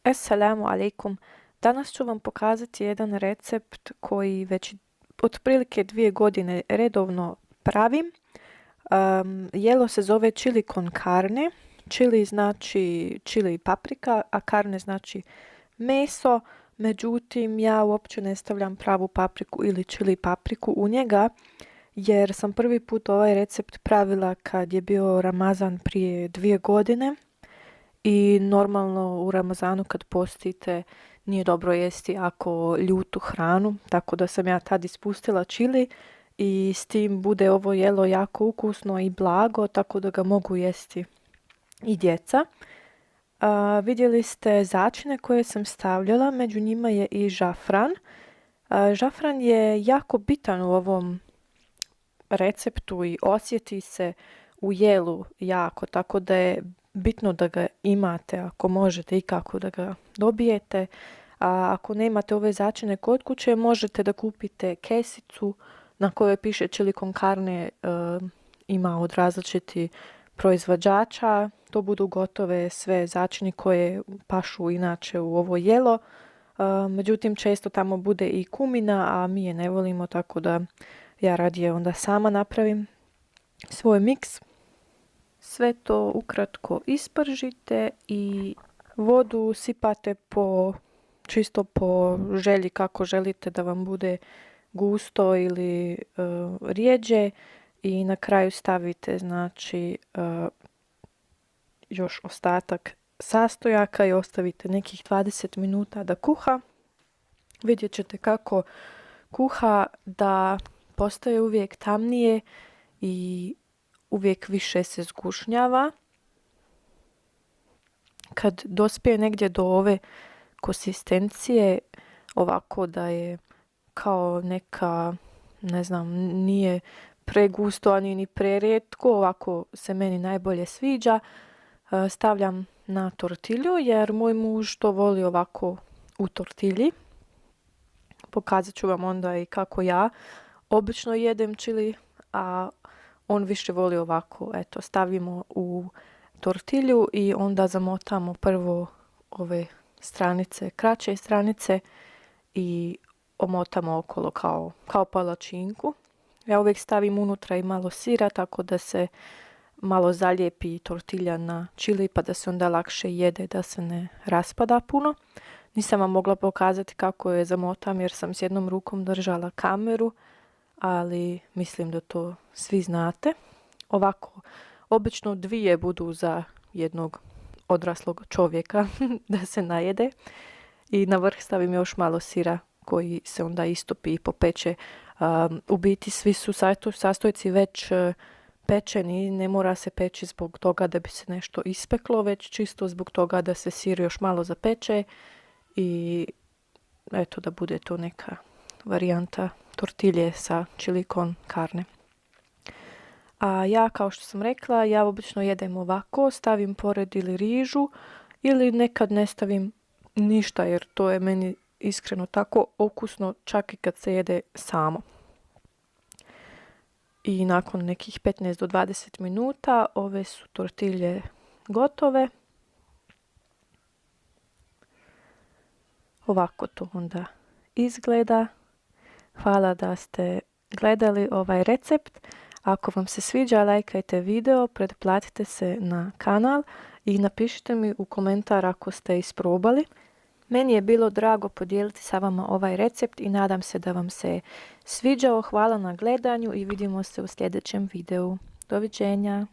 Assalamu alaikum. Danas ću vam pokazati jedan recept koji već otprilike 2 godine redovno pravim. Jelo se zove chili con carne. Chili znači chili i paprika, a carne znači meso. Međutim, ja uopće ne stavljam pravu papriku ili chili papriku u njega, jer sam prvi put ovaj recept pravila kad je bio Ramazan prije 2 godine. I normalno u Ramazanu kad postite nije dobro jesti ako ljutu hranu, tako da sam ja tad ispustila čili i s tim bude ovo jelo jako ukusno i blago, tako da ga mogu jesti i djeca. Vidjeli ste začine koje sam stavljala, među njima je i žafran. Žafran je jako bitan u ovom receptu i osjeti se u jelu jako, tako da je bitno da ga imate ako možete i kako da ga dobijete. A ako nemate ove začine kod kuće, možete da kupite kesicu na kojoj piše chili con carne, ima od različitih proizvođača. To budu gotove sve začini koje pašu inače u ovo jelo. Međutim, često tamo bude i kumina, a mi je ne volimo, tako da ja radije onda sama napravim svoj miks. Sve to ukratko ispržite i vodu sipate čisto po želji kako želite da vam bude gusto ili rijeđe, i na kraju stavite znači još ostatak sastojaka i ostavite nekih 20 minuta da kuha. Vidjet ćete kako kuha da postaje uvijek tamnije i uvijek više se zgušnjava. Kad dospije negdje do ove konsistencije, ovako da je kao neka, ne znam, nije pregusto ani ni prerijetko, ovako se meni najbolje sviđa, stavljam na tortilju, jer moj muž to voli ovako u tortilji. Pokazat ću vam onda i kako ja obično jedem čili, a on više voli ovako. Eto, stavimo u tortilju i onda zamotamo prvo ove stranice, kraće stranice, i omotamo okolo kao palačinku. Ja uvijek stavim unutra i malo sira, tako da se malo zalijepi tortilja na čili, pa da se onda lakše jede, da se ne raspada puno. Nisam vam mogla pokazati kako je zamotam jer sam s jednom rukom držala kameru, ali mislim da to svi znate. Ovako, obično 2 budu za jednog odraslog čovjeka da se najede, i na vrh stavim još malo sira koji se onda istopi i popeče. U biti svi su sastojci već pečeni, ne mora se peći zbog toga da bi se nešto ispeklo, već čisto zbog toga da se sir još malo zapeče i eto, da bude to neka varijanta tortilje sa chili con carne. A ja, kao što sam rekla, ja obično jedem ovako, stavim pored ili rižu ili nekad ne stavim ništa, jer to je meni iskreno tako okusno čak i kad se jede samo. I nakon nekih 15 do 20 minuta ove su tortilje gotove. Ovako to onda izgleda. Hvala da ste gledali ovaj recept. Ako vam se sviđa, lajkajte video, pretplatite se na kanal i napišite mi u komentar ako ste isprobali. Meni je bilo drago podijeliti sa vama ovaj recept i nadam se da vam se sviđao. Hvala na gledanju i vidimo se u sljedećem videu. Doviđenja!